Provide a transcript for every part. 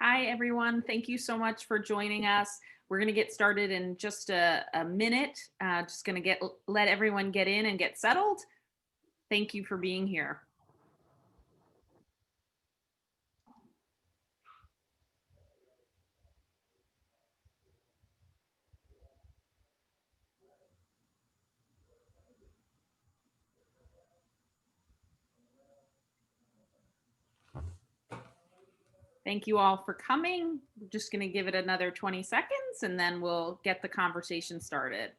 Hi, everyone. Thank you so much for joining us. We're going to get started in just a minute. Just going to let everyone get in and get settled. Thank you for being here. Thank you all for coming. We're just going to give it another 20 seconds and then we'll get the conversation started.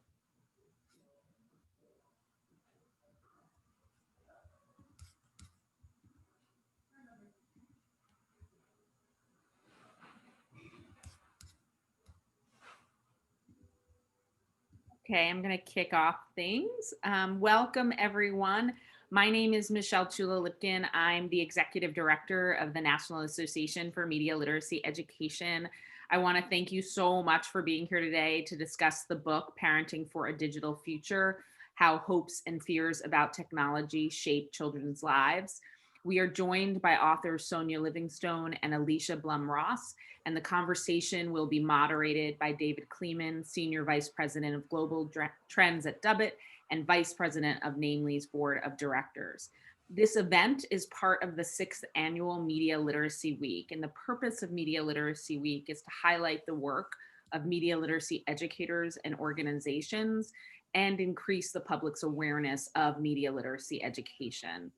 Okay, I'm going to kick off things. Welcome, everyone. My name is Michelle Chula-Lipkin. I'm the Executive Director of the National Association for Media Literacy Education. I want to thank you so much for being here today to discuss the book, Parenting for a Digital Future: How Hopes and Fears About Technology Shape Children's Lives. We are joined by authors Sonia Livingstone and Alicia Blum-Ross, and the conversation will be moderated by David Kleeman, Senior Vice President of Global Trends at Dubit and Vice President of NAMLE's Board of Directors. This event is part of the 6th Annual Media Literacy Week, and the purpose of Media Literacy Week is to highlight the work of media literacy educators and organizations and increase the public's awareness of media literacy education.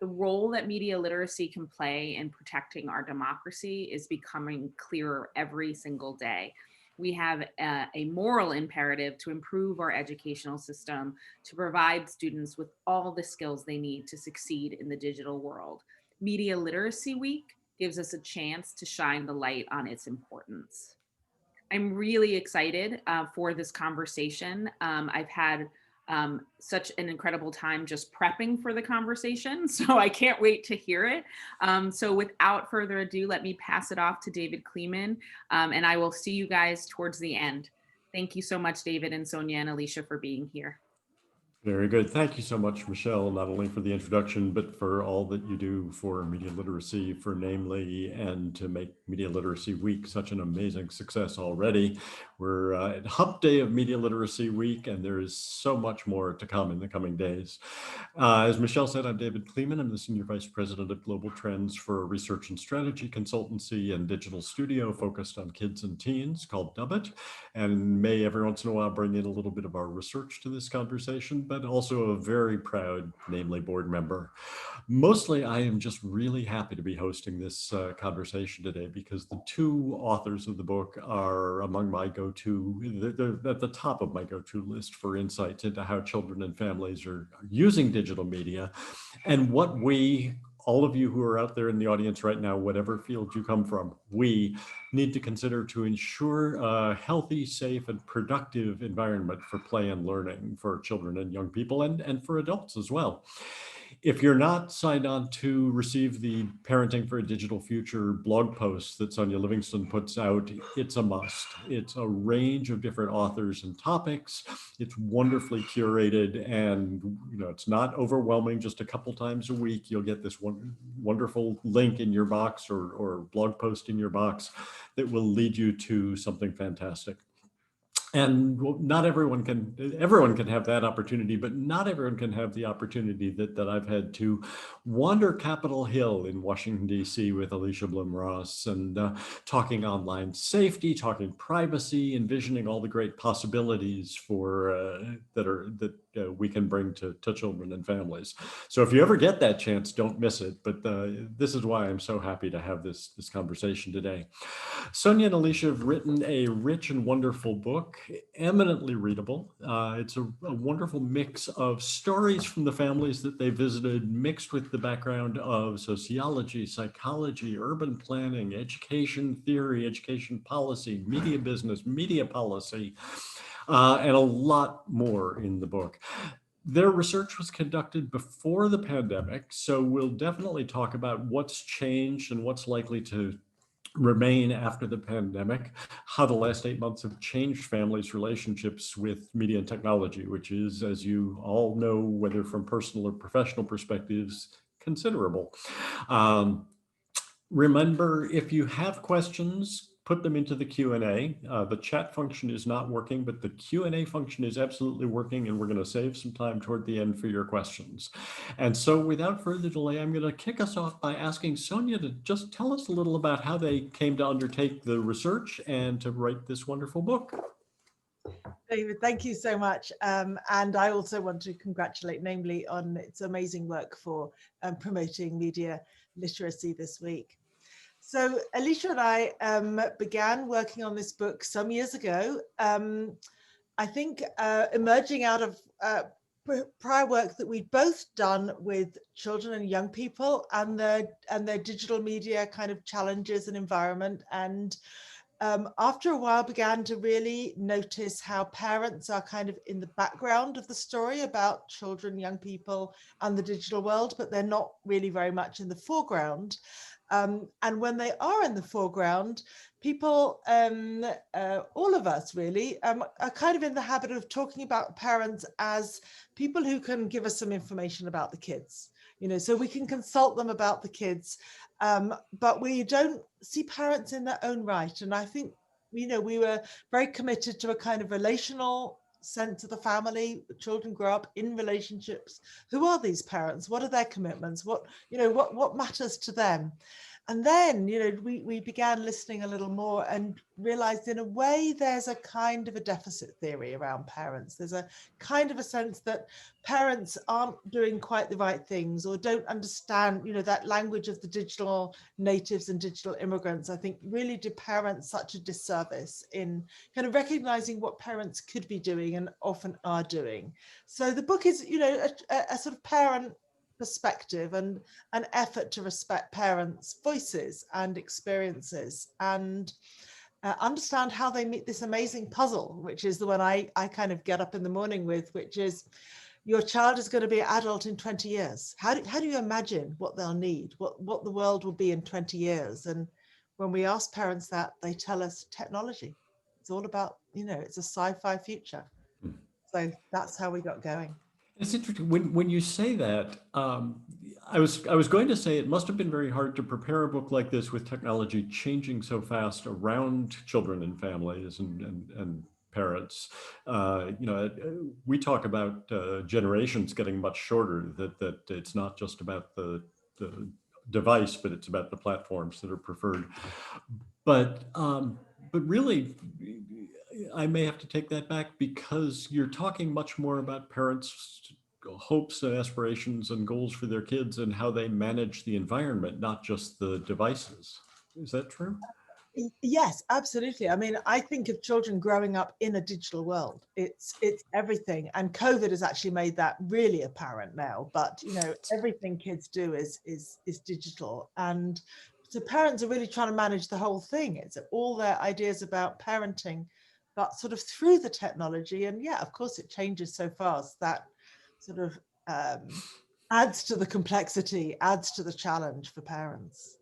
The role that media literacy can play in protecting our democracy is becoming clearer every single day. We have a moral imperative to improve our educational system to provide students with all the skills they need to succeed in the digital world. Media Literacy Week gives us a chance to shine the light on its importance. I'm really excited for this conversation. I've had such an incredible time just prepping for the conversation, so I can't wait to hear it. So without further ado, let me pass it off to David Kleeman, and I will see you guys towards the end. Thank you so much, David and Sonia and Alicia, for being here. Very good. Thank you so much, Michelle, not only for the introduction, but for all that you do for media literacy, for NAMLE, and to make Media Literacy Week such an amazing success already. We're at Hump Day of Media Literacy Week, and there is so much more to come in the coming days. As Michelle said, I'm David Kleeman. I'm the Senior Vice President of Global Trends for a research and strategy consultancy and digital studio focused on kids and teens called Dubit, and may every once in a while bring in a little bit of our research to this conversation, but also a very proud NAMLE board member. Mostly, I am just really happy to be hosting this conversation today because the two authors of the book are among my go-to, they're at the top of my go-to list for insights into how children and families are using digital media and what we, all of you who are out there in the audience right now, whatever field you come from, we need to consider to ensure a healthy, safe, and productive environment for play and learning for children and young people and for adults as well. If you're not signed on to receive the Parenting for a Digital Future blog posts that Sonia Livingstone puts out, it's a must. It's a range of different authors and topics. It's wonderfully curated, and it's not overwhelming. Just a couple times a week, you'll get this wonderful link in your box or blog post in your box that will lead you to something fantastic. And not everyone can have that opportunity, but not everyone can have the opportunity that I've had to wander Capitol Hill in Washington, D.C. with Alicia Blum-Ross and talking online safety, talking privacy, envisioning all the great possibilities for that we can bring to children and families. So if you ever get that chance, don't miss it. But this is why I'm so happy to have this conversation today. Sonia and Alicia have written a rich and wonderful book, eminently readable. It's a wonderful mix of stories from the families that they visited, mixed with the background of sociology, psychology, urban planning, education theory, education policy, media business, media policy, and a lot more in the book. Their research was conducted before the pandemic, so we'll definitely talk about what's changed and what's likely to remain after the pandemic, how the last 8 months have changed families' relationships with media and technology, which is, as you all know, whether from personal or professional perspectives, considerable. Remember, if you have questions, put them into the Q&A. The chat function is not working, but the Q&A function is absolutely working, and we're going to save some time toward the end for your questions. And so without further delay, I'm going to kick us off by asking Sonia to just tell us a little about how they came to undertake the research and to write this wonderful book. David, thank you so much. And I also want to congratulate NAMLE on its amazing work for promoting media literacy this week. So Alicia and I began working on this book some years ago. I think emerging out of prior work that we'd both done with children and young people and their digital media kind of challenges and environment. And after a while began to really notice how parents are kind of in the background of the story about children, young people and the digital world, but they're not really very much in the foreground. And when they are in the foreground, people, all of us really, are kind of in the habit of talking about parents as people who can give us some information about the kids, so we can consult them about the kids, but we don't see parents in their own right. And I think, we were very committed to a kind of relational sense of the family. Children grow up in relationships. Who are these parents? What are their commitments? What matters to them? And then, we began listening a little more and realized in a way there's a kind of a deficit theory around parents. There's a kind of a sense that parents aren't doing quite the right things or don't understand, that language of the digital natives and digital immigrants, I think really do parents such a disservice in kind of recognizing what parents could be doing and often are doing. So the book is, a sort of parent perspective and an effort to respect parents' voices and experiences and understand how they meet this amazing puzzle, which is the one I kind of get up in the morning with, which is your child is going to be an adult in 20 years. How do you imagine what they'll need, what the world will be in 20 years? And when we ask parents that, they tell us technology. It's all about, it's a sci-fi future. So that's how we got going. It's interesting when you say that. I was going to say it must have been very hard to prepare a book like this with technology changing so fast around children and families and parents. We talk about generations getting much shorter. That it's not just about the device, but it's about the platforms that are preferred. But really, I may have to take that back because you're talking much more about parents' hopes and aspirations and goals for their kids and how they manage the environment, not just the devices. Is that true? Yes, absolutely. I mean, I think of children growing up in a digital world. It's everything. And COVID has actually made that really apparent now. But, everything kids do is digital. And so parents are really trying to manage the whole thing. It's all their ideas about parenting, but sort of through the technology. And yeah, of course, it changes so fast that sort of adds to the complexity, adds to the challenge for parents.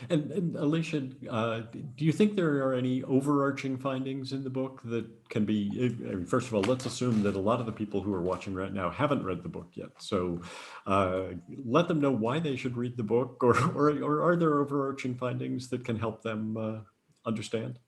And Alicia, do you think there are any overarching findings in the book that can be, first of all, let's assume that a lot of the people who are watching right now haven't read the book yet. So let them know why they should read the book, or are there overarching findings that can help them understand?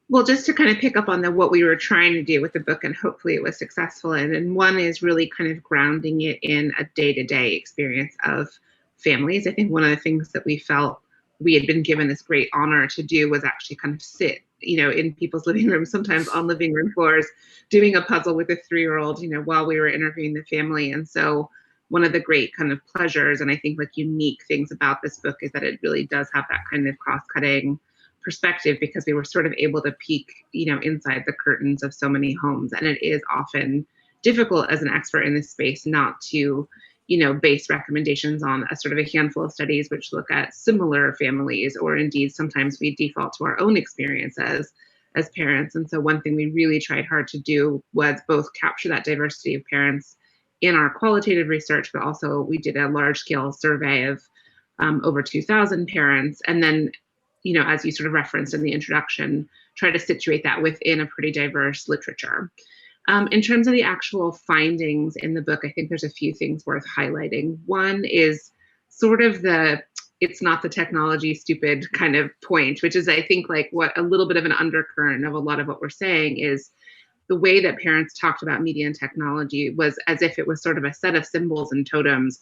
Well, just to kind of pick up on what we were trying to do with the book, and hopefully it was successful in, and one is really kind of grounding it in a day-to-day experience of families. I think one of the things that we felt we had been given this great honor to do was actually kind of sit, in people's living rooms, sometimes on living room floors, doing a puzzle with a 3-year-old, while we were interviewing the family. And so one of the great kind of pleasures and I think unique things about this book is that it really does have that kind of cross-cutting perspective, because we were sort of able to peek, inside the curtains of so many homes. And it is often difficult as an expert in this space not to, base recommendations on a sort of a handful of studies which look at similar families, or indeed sometimes we default to our own experiences as parents. And so one thing we really tried hard to do was both capture that diversity of parents in our qualitative research, but also we did a large scale survey of over 2,000 parents. And then, as you sort of referenced in the introduction, try to situate that within a pretty diverse literature. In terms of the actual findings in the book, I think there's a few things worth highlighting. One is sort of the it's not the technology stupid kind of point, which is, I think, like what a little bit of an undercurrent of a lot of what we're saying is the way that parents talked about media and technology was as if it was sort of a set of symbols and totems,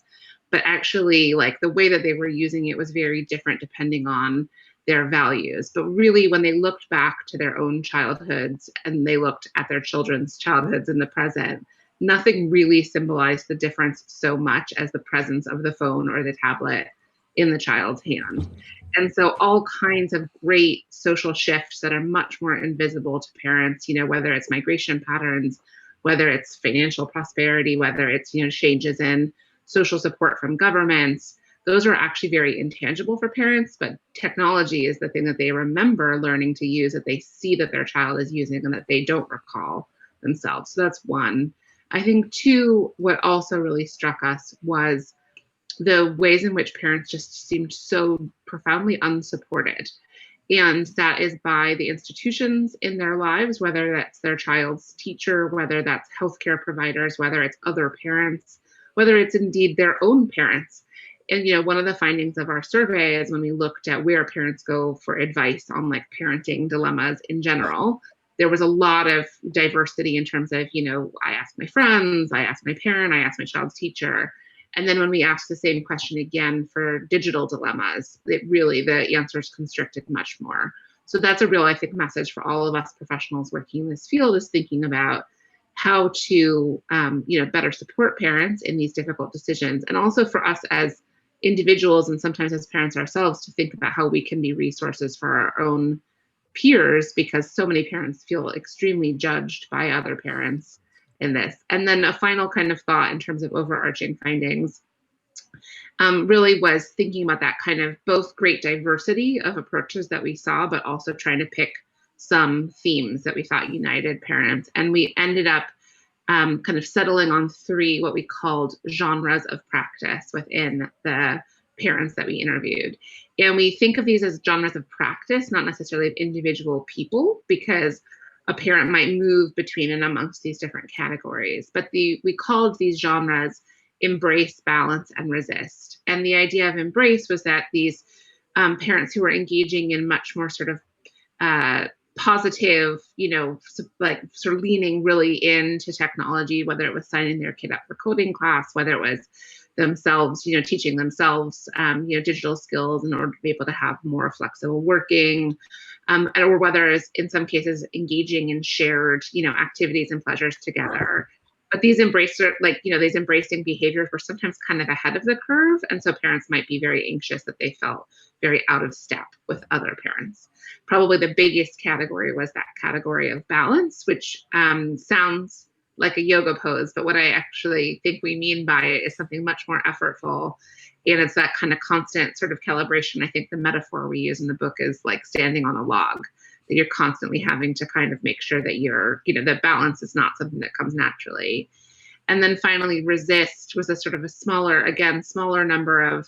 but actually like the way that they were using it was very different depending on their values. But really, when they looked back to their own childhoods and they looked at their children's childhoods in the present, nothing really symbolized the difference so much as the presence of the phone or the tablet in the child's hand. And so all kinds of great social shifts that are much more invisible to parents, you know, whether it's migration patterns, whether it's financial prosperity, whether it's, you know, changes in social support from governments, those are actually very intangible for parents, but technology is the thing that they remember learning to use, that they see that their child is using and that they don't recall themselves. So that's one. I think two, what also really struck us was the ways in which parents just seemed so profoundly unsupported. And that is by the institutions in their lives, whether that's their child's teacher, whether that's healthcare providers, whether it's other parents, whether it's indeed their own parents. And, you know, one of the findings of our survey is when we looked at where parents go for advice on like parenting dilemmas in general, there was a lot of diversity in terms of, you know, I asked my friends, I asked my parent, I asked my child's teacher. And then when we asked the same question again for digital dilemmas, it really, the answers constricted much more. So that's a real, I think, message for all of us professionals working in this field, is thinking about how to, you know, better support parents in these difficult decisions. And also for us as individuals and sometimes as parents ourselves to think about how we can be resources for our own peers, because so many parents feel extremely judged by other parents in this. And then a final kind of thought in terms of overarching findings really was thinking about that kind of both great diversity of approaches that we saw, but also trying to pick some themes that we thought united parents. And we ended up kind of settling on three, what we called genres of practice within the parents that we interviewed. And we think of these as genres of practice, not necessarily of individual people, because a parent might move between and amongst these different categories. But we called these genres embrace, balance, and resist. And the idea of embrace was that these parents who were engaging in much more sort of positive, you know, like sort of leaning really into technology, whether it was signing their kid up for coding class, whether it was themselves, you know, teaching themselves, you know, digital skills in order to be able to have more flexible working, or whether it's in some cases engaging in shared, you know, activities and pleasures together. But these these embracing behaviors were sometimes kind of ahead of the curve. And so parents might be very anxious that they felt very out of step with other parents. Probably the biggest category was that category of balance, which sounds like a yoga pose, but what I actually think we mean by it is something much more effortful. And it's that kind of constant sort of calibration. I think the metaphor we use in the book is like standing on a log, that you're constantly having to kind of make sure that you're, you know, that balance is not something that comes naturally. And then finally, resist was a sort of a smaller number of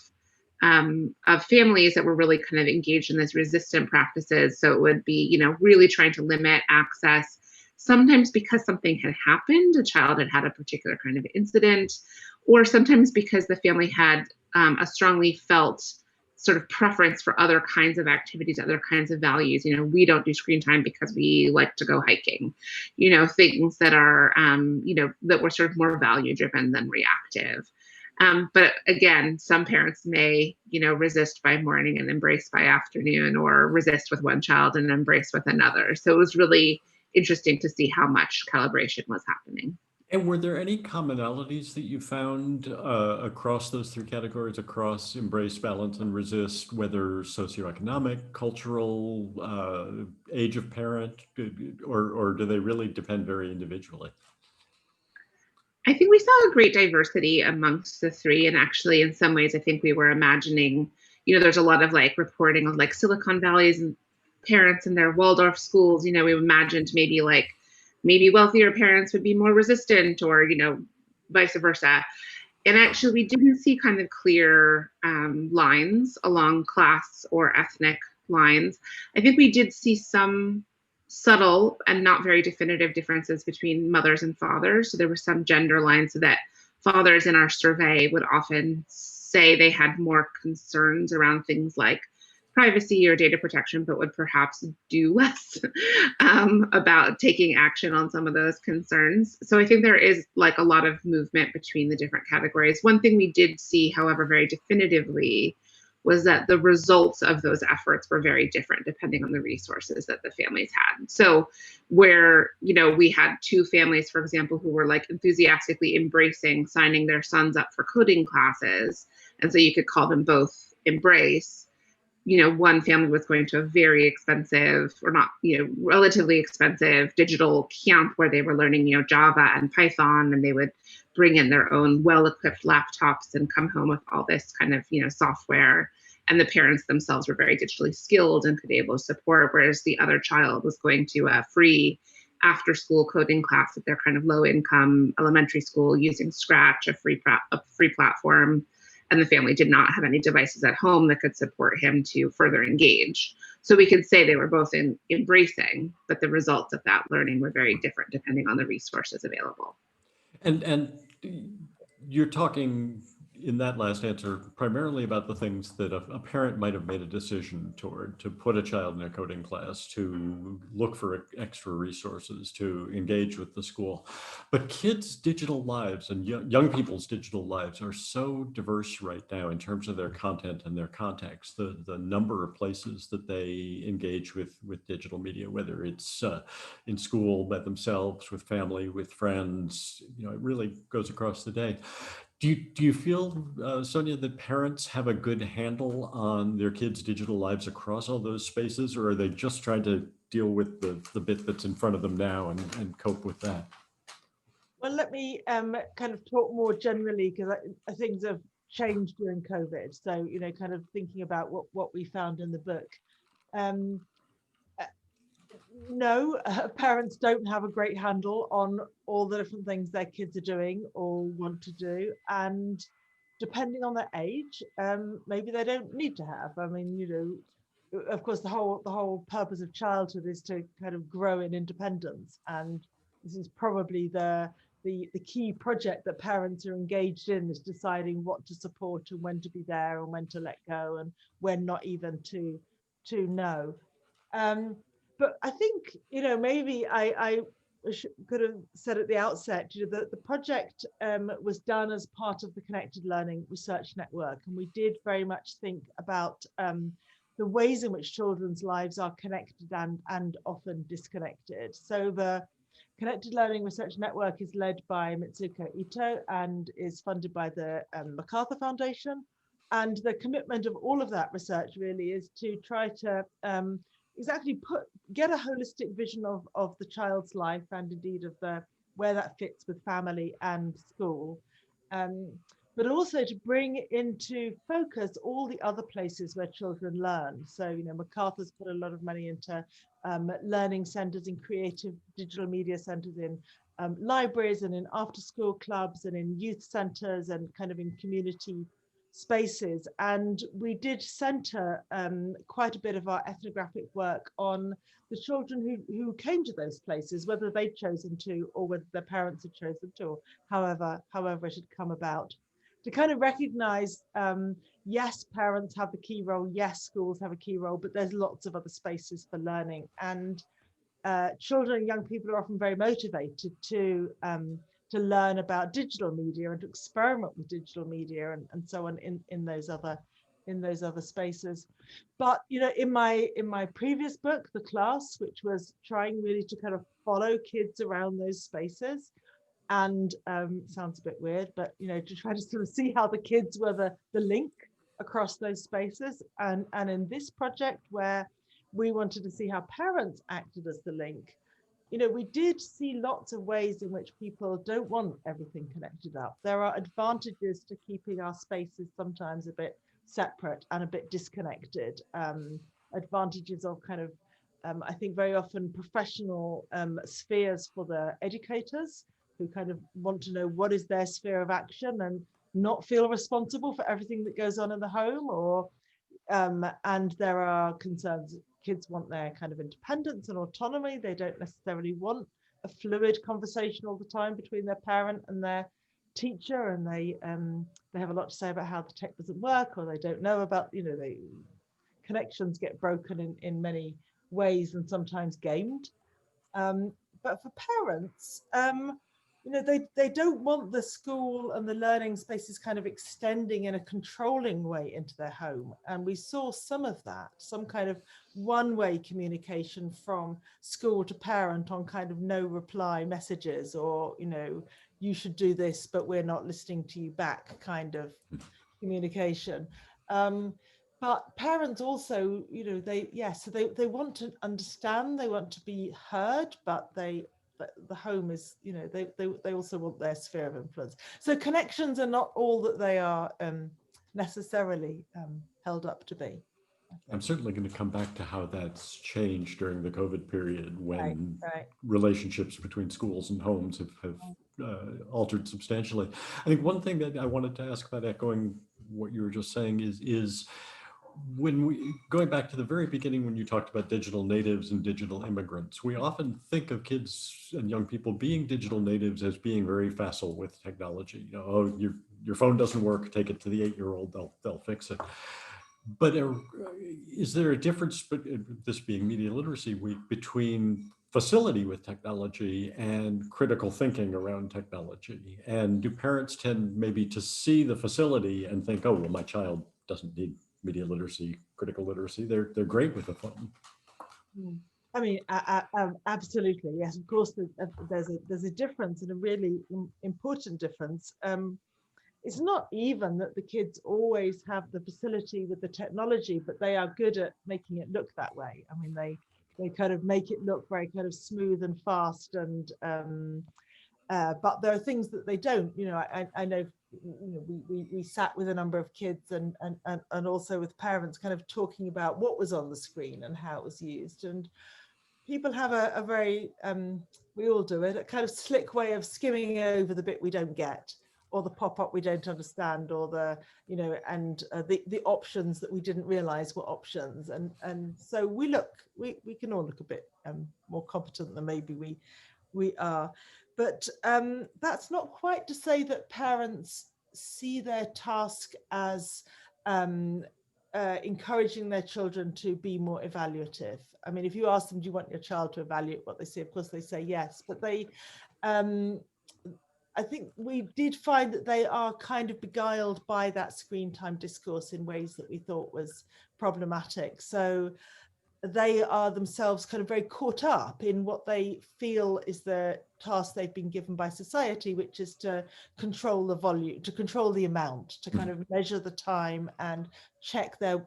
families that were really kind of engaged in this resistant practices. So it would be, you know, really trying to limit access, sometimes because something had happened, a child had had a particular kind of incident, or sometimes because the family had a strongly felt sort of preference for other kinds of activities, other kinds of values. You know, we don't do screen time because we like to go hiking, you know, things that are, you know, that were sort of more value driven than reactive. But again, some parents may, you know, resist by morning and embrace by afternoon, or resist with one child and embrace with another. So it was really interesting to see how much calibration was happening. And were there any commonalities that you found across those three categories, across embrace, balance, and resist, whether socioeconomic, cultural, age of parent, or do they really depend very individually? I think we saw a great diversity amongst the three. And actually, in some ways, I think we were imagining, you know, there's a lot of like reporting of like Silicon Valley's and parents in their Waldorf schools. You know, we imagined maybe wealthier parents would be more resistant, or, you know, vice versa. And actually, we didn't see kind of clear lines along class or ethnic lines. I think we did see some subtle and not very definitive differences between mothers and fathers. So there were some gender lines, so that fathers in our survey would often say they had more concerns around things like privacy or data protection, but would perhaps do less about taking action on some of those concerns. So I think there is like a lot of movement between the different categories. One thing we did see, however, very definitively was that the results of those efforts were very different depending on the resources that the families had. So where, you know, we had two families, for example, who were like enthusiastically embracing signing their sons up for coding classes, and so you could call them both Embrace. You know, one family was going to a very expensive, or not, you know, relatively expensive digital camp where they were learning, you know, Java and Python, and they would bring in their own well-equipped laptops and come home with all this kind of, you know, software. And the parents themselves were very digitally skilled and could be able to support, whereas the other child was going to a free after-school coding class at their kind of low-income elementary school using Scratch, a free platform. And the family did not have any devices at home that could support him to further engage. So we could say they were both embracing, but the results of that learning were very different depending on the resources available. And you're talking in that last answer primarily about the things that a parent might have made a decision toward, to put a child in a coding class, to look for extra resources, to engage with the school. But kids' digital lives and young people's digital lives are so diverse right now in terms of their content and their context, the number of places that they engage with digital media, whether it's in school by themselves, with family, with friends, you know, it really goes across the day. Do you feel, Sonia, that parents have a good handle on their kids' digital lives across all those spaces, or are they just trying to deal with the bit that's in front of them now and cope with that? Well, let me kind of talk more generally, because things have changed during COVID. So, you know, kind of thinking about what we found in the book. No, parents don't have a great handle on all the different things their kids are doing or want to do. And depending on their age, maybe they don't need to have. I mean, you know, of course, the whole purpose of childhood is to kind of grow in independence. And this is probably the key project that parents are engaged in, is deciding what to support and when to be there and when to let go and when not even to know. But I think, you know, maybe I could have said at the outset, you know, that the project was done as part of the Connected Learning Research Network. And we did very much think about the ways in which children's lives are connected and often disconnected. So the Connected Learning Research Network is led by Mitsuko Ito and is funded by the MacArthur Foundation. And the commitment of all of that research really is to try to exactly get a holistic vision of the child's life, and indeed of where that fits with family and school, but also to bring into focus all the other places where children learn. So, you know, MacArthur's put a lot of money into learning centers, in creative digital media centers, in libraries, and in after school clubs, and in youth centers, and kind of in community spaces. And we did center quite a bit of our ethnographic work on the children who came to those places, whether they'd chosen to or whether their parents had chosen to, or however it had come about, to kind of recognize, yes, parents have the key role, yes, schools have a key role, but there's lots of other spaces for learning. And children and young people are often very motivated to learn about digital media and to experiment with digital media and so on in those other spaces. But, you know, in my previous book, The Class, which was trying really to kind of follow kids around those spaces, and sounds a bit weird, but, you know, to try to sort of see how the kids were the link across those spaces. And in this project, where we wanted to see how parents acted as the link, you know, we did see lots of ways in which people don't want everything connected up. There are advantages to keeping our spaces sometimes a bit separate and a bit disconnected. Advantages of kind of, I think very often professional spheres for the educators, who kind of want to know what is their sphere of action and not feel responsible for everything that goes on in the home, or and there are concerns. Kids want their kind of independence and autonomy. They don't necessarily want a fluid conversation all the time between their parent and their teacher and they have a lot to say about how the tech doesn't work, or they don't know about, connections get broken in many ways and sometimes gamed. But for parents, they don't want the school and the learning spaces kind of extending in a controlling way into their home. And we saw some of that, some kind of one-way communication from school to parent on kind of no reply messages, or, you should do this, but we're not listening to you back kind of communication. But parents also, they want to understand, they want to be heard, but the home is, they also want their sphere of influence. So connections are not all that they are necessarily held up to be. I'm certainly going to come back to how that's changed during the COVID period, when Right. relationships between schools and homes have altered substantially. I think one thing that I wanted to ask about, echoing what you were just saying, is when we, going back to the very beginning, when you talked about digital natives and digital immigrants, we often think of kids and young people being digital natives as being very facile with technology. Oh, your phone doesn't work, take it to the 8-year-old, they'll fix it. But is there a difference, this being Media Literacy Week, between facility with technology and critical thinking around technology? And do parents tend maybe to see the facility and think, oh, well, my child doesn't need media literacy, critical literacy, they're great with a phone? I mean, absolutely, yes. Of course, there's a difference, and a really important difference. It's not even that the kids always have the facility with the technology, but they are good at making it look that way. I mean, they kind of make it look very kind of smooth and fast, and but there are things that they don't. I know. We sat with a number of kids and also with parents, kind of talking about what was on the screen and how it was used. And people have a very, we all do it, a kind of slick way of skimming over the bit we don't get, or the pop-up we don't understand, or the, the options that we didn't realize were options. And so we can all look a bit more competent than maybe we are. But that's not quite to say that parents see their task as encouraging their children to be more evaluative. I mean, if you ask them, do you want your child to evaluate what they see? Of course they say yes, but they, I think we did find that they are kind of beguiled by that screen time discourse in ways that we thought was problematic. So they are themselves kind of very caught up in what they feel is the task they've been given by society, which is to control the volume, to control the amount, to kind of measure the time and check their,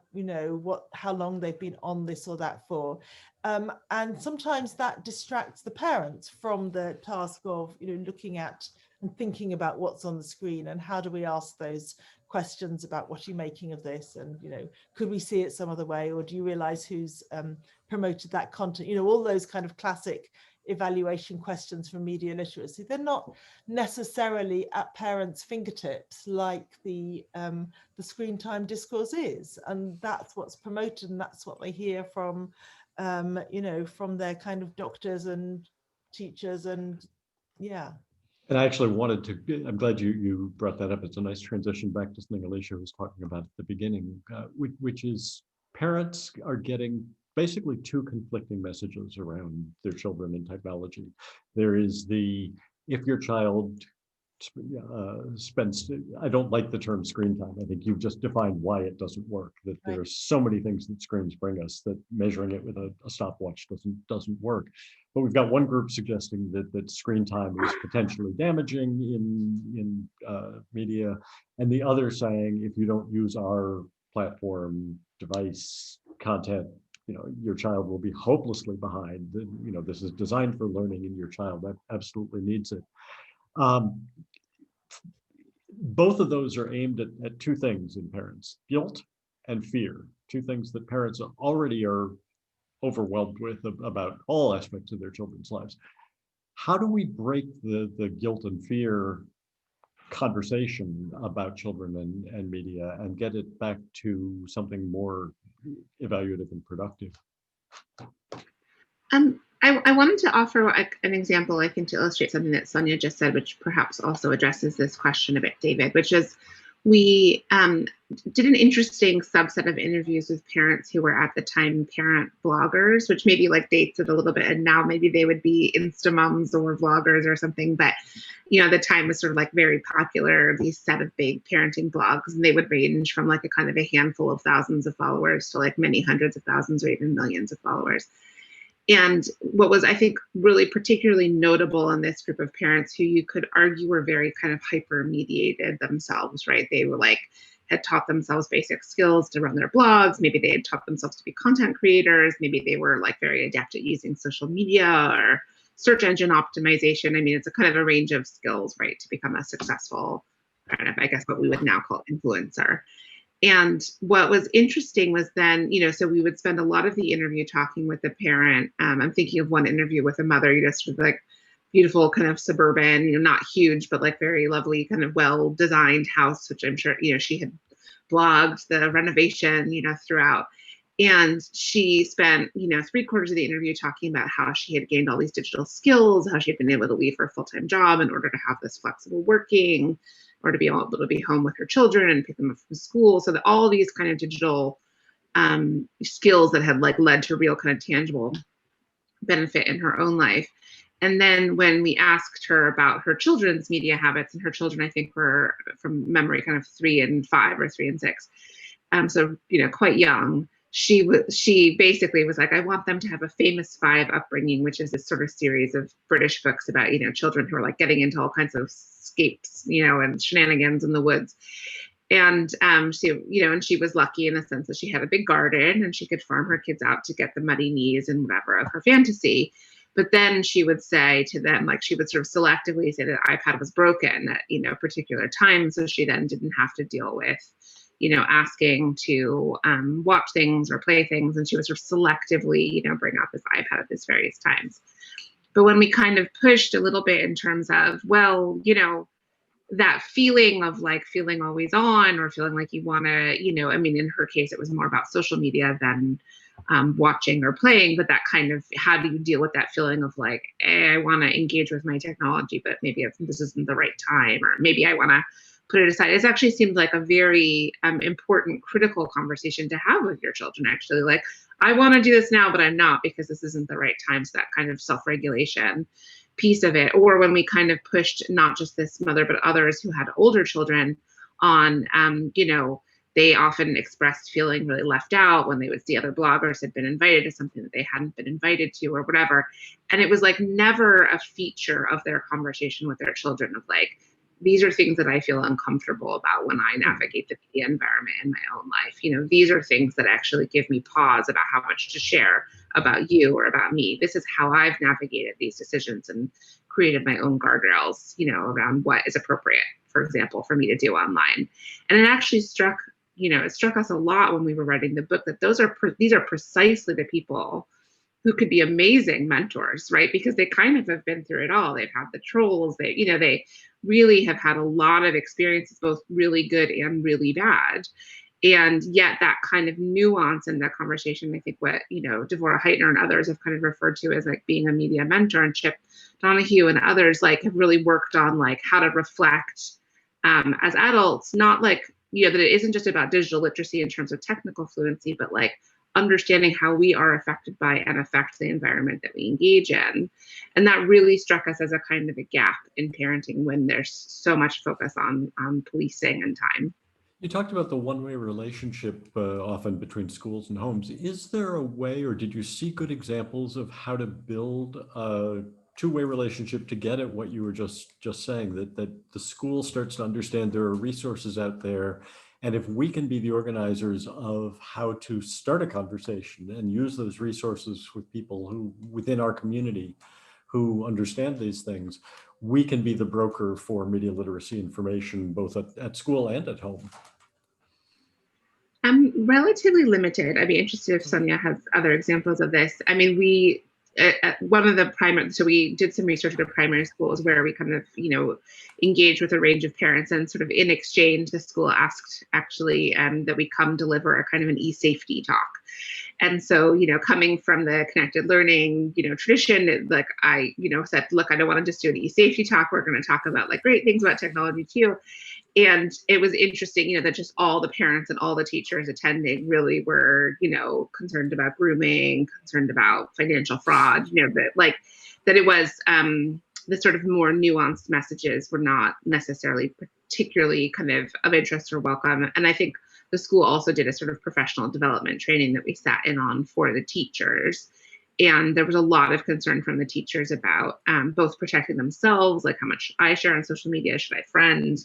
how long they've been on this or that for. And sometimes that distracts the parents from the task of, looking at and thinking about what's on the screen, and how do we ask those questions about what you're making of this, and could we see it some other way, or do you realize who's promoted that content? All those kind of classic evaluation questions from media literacy. They're not necessarily at parents' fingertips like the screen time discourse is, and that's what's promoted, and that's what they hear from from their kind of doctors and teachers. And yeah. And I actually wanted to, I'm glad you brought that up. It's a nice transition back to something Alicia was talking about at the beginning, which is parents are getting basically two conflicting messages around their children and technology. There is the, if your child spends, I don't like the term screen time. I think you've just defined why it doesn't work, that there are so many things that screens bring us that measuring it with a stopwatch doesn't work. But we've got one group suggesting that screen time is potentially damaging in media, and the other saying, if you don't use our platform, device, content, your child will be hopelessly behind. This is designed for learning, and your child absolutely needs it. Both of those are aimed at two things in parents: guilt and fear, two things that parents already are overwhelmed with about all aspects of their children's lives. How do we break the guilt and fear conversation about children and media and get it back to something more evaluative and productive? I wanted to offer an example, I think, to illustrate something that Sonia just said, which perhaps also addresses this question a bit, David, which is we did an interesting subset of interviews with parents who were at the time parent bloggers, which maybe like dates it a little bit, and now maybe they would be Instamoms or vloggers or something. But the time was sort of like very popular, these set of big parenting blogs, and they would range from like a kind of a handful of thousands of followers to like many hundreds of thousands or even millions of followers. And what was, I think, really particularly notable in this group of parents who you could argue were very kind of hyper mediated themselves, right? They were like, had taught themselves basic skills to run their blogs. Maybe they had taught themselves to be content creators. Maybe they were like very adept at using social media or search engine optimization. I mean, it's a kind of a range of skills, right, to become a successful kind of, I guess, what we would now call influencer. And what was interesting was then, so we would spend a lot of the interview talking with the parent. I'm thinking of one interview with a mother, sort of like beautiful kind of suburban, not huge, but like very lovely kind of well-designed house, which I'm sure, she had blogged the renovation, throughout. And she spent, 3/4 of the interview talking about how she had gained all these digital skills, how she had been able to leave her full-time job in order to have this flexible working, or to be able to be home with her children and pick them up from school. So that all these kind of digital skills that had like led to real kind of tangible benefit in her own life. And then when we asked her about her children's media habits, and her children, I think, were from memory kind of 3 and 5 or 3 and 6. So, quite young. She basically was like, I want them to have a famous 5 upbringing, which is this sort of series of British books about, children who are like getting into all kinds of escapes, and shenanigans in the woods. And she was lucky in the sense that she had a big garden and she could farm her kids out to get the muddy knees and whatever of her fantasy. But then she would say to them, like she would sort of selectively say that the iPad was broken at, a particular time. So she then didn't have to deal with, asking to watch things or play things. And she would sort of selectively, bring out this iPad at these various times. But when we kind of pushed a little bit in terms of, well, that feeling of like feeling always on or feeling like you want to, I mean, in her case, it was more about social media than watching or playing, but that kind of, how do you deal with that feeling of like, I want to engage with my technology, but maybe this isn't the right time, or maybe I want to put it aside. It actually seemed like a very important, critical conversation to have with your children, actually. Like, I want to do this now, but I'm not because this isn't the right time. So that kind of self-regulation piece of it. Or when we kind of pushed not just this mother, but others who had older children on, they often expressed feeling really left out when they would see other bloggers had been invited to something that they hadn't been invited to or whatever. And it was like never a feature of their conversation with their children of like, these are things that I feel uncomfortable about when I navigate the media environment in my own life. These are things that actually give me pause about how much to share about you or about me. This is how I've navigated these decisions and created my own guardrails, around what is appropriate, for example, for me to do online. And it actually struck us a lot when we were writing the book that these are precisely the people who could be amazing mentors, right? Because they kind of have been through it all. They've had the trolls, they really have had a lot of experiences, both really good and really bad. And yet that kind of nuance in that conversation, I think what, Devorah Heitner and others have kind of referred to as like being a media mentor, and Chip Donahue and others like have really worked on like how to reflect as adults, not like, that it isn't just about digital literacy in terms of technical fluency, but like understanding how we are affected by and affect the environment that we engage in. And that really struck us as a kind of a gap in parenting when there's so much focus on policing and time. You talked about the one-way relationship often between schools and homes. Is there a way, or did you see good examples of how to build a two-way relationship to get at what you were just saying, that the school starts to understand there are resources out there, and if we can be the organizers of how to start a conversation and use those resources with people who within our community who understand these things, we can be the broker for media literacy information both at school and at home. Relatively limited. I'd be interested if Sonia has other examples of this. I mean, one of the primary, so we did some research at primary schools where we kind of, engaged with a range of parents, and sort of in exchange, the school asked actually that we come deliver a kind of an e-safety talk. And so, coming from the connected learning, tradition, like I, said, look, I don't want to just do an e-safety talk. We're going to talk about like great things about technology too. And it was interesting, that just all the parents and all the teachers attending really were, concerned about grooming, concerned about financial fraud, that it was the sort of more nuanced messages were not necessarily particularly kind of interest or welcome. And I think the school also did a sort of professional development training that we sat in on for the teachers. And there was a lot of concern from the teachers about both protecting themselves, like how much I share on social media, should I friend,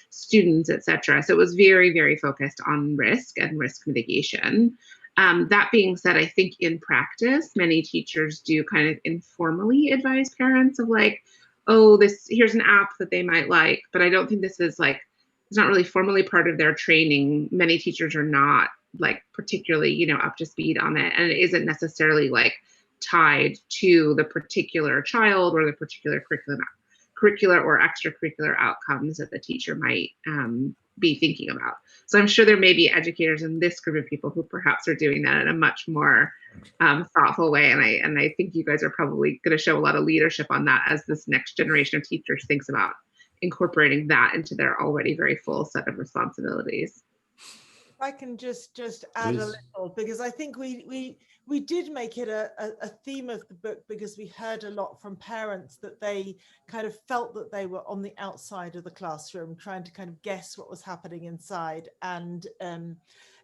students, etc. So it was very, very focused on risk and risk mitigation. That being said, I think in practice, many teachers do kind of informally advise parents of like, oh, here's an app that they might like, but I don't think this is like, it's not really formally part of their training. Many teachers are not like particularly, up to speed on it. And it isn't necessarily like tied to the particular child or the particular curricular or extracurricular outcomes that the teacher might be thinking about. So I'm sure there may be educators in this group of people who perhaps are doing that in a much more thoughtful way. And I think you guys are probably going to show a lot of leadership on that as this next generation of teachers thinks about incorporating that into their already very full set of responsibilities. I can just add a little, because I think we did make it a theme of the book, because we heard a lot from parents that they kind of felt that they were on the outside of the classroom trying to kind of guess what was happening inside. And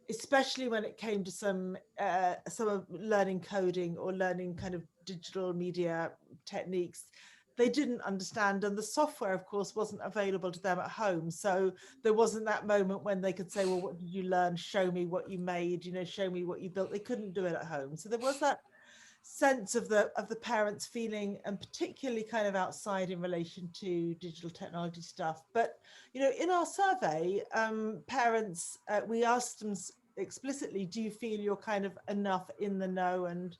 especially when it came to some of learning coding or learning kind of digital media techniques, they didn't understand, and the software of course wasn't available to them at home, so there wasn't that moment when they could say, well, what did you learn, show me what you made, show me what you built. They couldn't do it at home, so there was that sense of the parents feeling, and particularly kind of outside in relation to digital technology stuff. But in our survey, parents, we asked them explicitly, do you feel you're kind of enough in the know and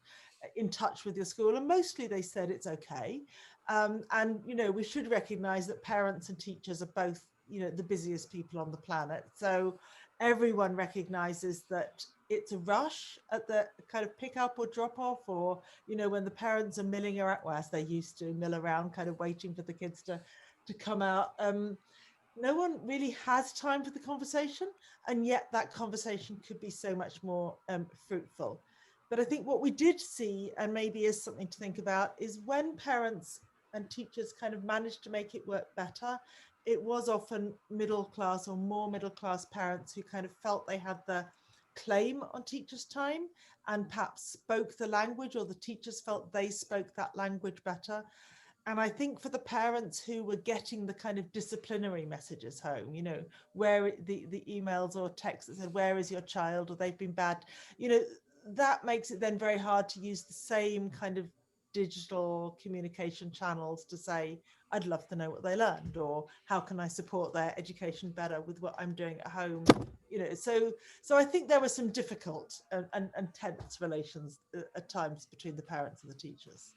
in touch with your school? And mostly they said it's okay. And we should recognize that parents and teachers are both the busiest people on the planet, so everyone recognizes that it's a rush at the kind of pick up or drop off, or when the parents are milling around, well, as they used to mill around kind of waiting for the kids to come out. No one really has time for the conversation, and yet that conversation could be so much more fruitful. But I think what we did see, and maybe is something to think about, is when parents and teachers kind of managed to make it work better, it was often middle class or more middle class parents who kind of felt they had the claim on teachers' time and perhaps spoke the language, or the teachers felt they spoke that language better. And I think for the parents who were getting the kind of disciplinary messages home, where the emails or texts that said, where is your child, or they've been bad, that makes it then very hard to use the same kind of digital communication channels to say, I'd love to know what they learned, or how can I support their education better with what I'm doing at home. So I think there were some difficult and tense relations at times between the parents and the teachers.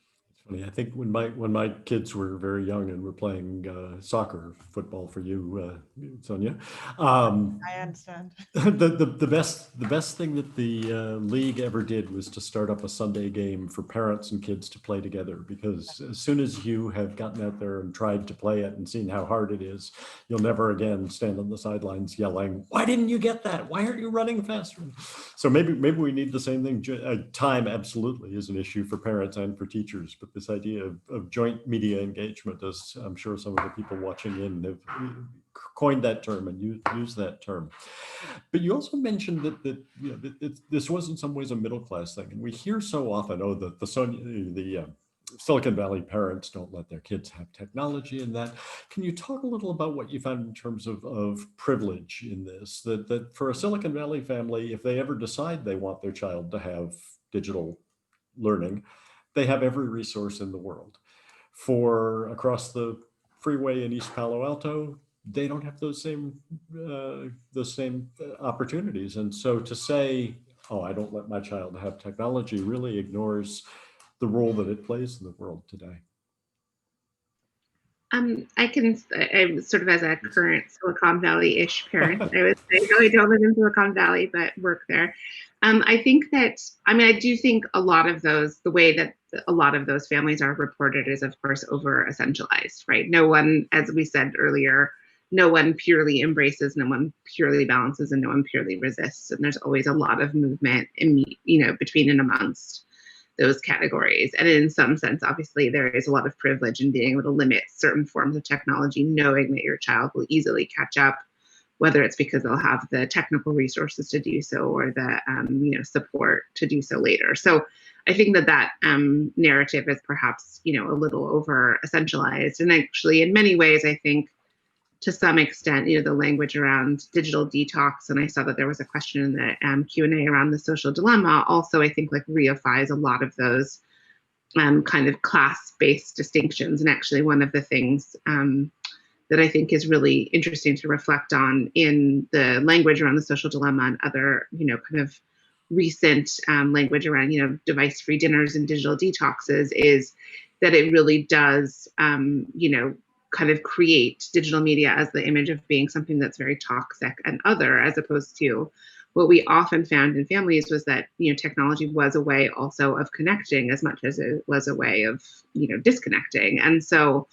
Funny. I think when my kids were very young and were playing soccer, football for you, Sonia. I understand. The best thing that the league ever did was to start up a Sunday game for parents and kids to play together, because as soon as you have gotten out there and tried to play it and seen how hard it is, you'll never again stand on the sidelines yelling, "Why didn't you get that? Why aren't you running faster?" So maybe we need the same thing. Time absolutely is an issue for parents and for teachers, but this idea of joint media engagement, as I'm sure some of the people watching in have coined that term and use that term. But you also mentioned that this was in some ways a middle class thing, and we hear so often, oh, the Silicon Valley parents don't let their kids have technology and that. Can you talk a little about what you found in terms of privilege in this? That for a Silicon Valley family, if they ever decide they want their child to have digital learning, they have every resource in the world. For across the freeway in East Palo Alto, they don't have those same opportunities. And so to say, oh, I don't let my child have technology, really ignores the role that it plays in the world today? I'm sort of as a current Silicon Valley-ish parent, I would say, no, I don't live in Silicon Valley, but work there. I think that, I mean, I do think a lot of those, the way that a lot of those families are reported is, of course, over essentialized, right? No one, as we said earlier, no one purely embraces, no one purely balances, and no one purely resists. And there's always a lot of movement in, between and amongst those categories. And in some sense, obviously, there is a lot of privilege in being able to limit certain forms of technology, knowing that your child will easily catch up, whether it's because they'll have the technical resources to do so or the support to do so later. So I think that narrative is perhaps a little over essentialized. And actually, in many ways, I think to some extent, the language around digital detox, and I saw that there was a question in the Q&A around the social dilemma, also I think like reifies a lot of those kind of class-based distinctions. And actually one of the things that I think is really interesting to reflect on in the language around the social dilemma and other, kind of recent language around, device-free dinners and digital detoxes is that it really does, kind of create digital media as the image of being something that's very toxic and other, as opposed to what we often found in families was that, technology was a way also of connecting as much as it was a way of, disconnecting. And so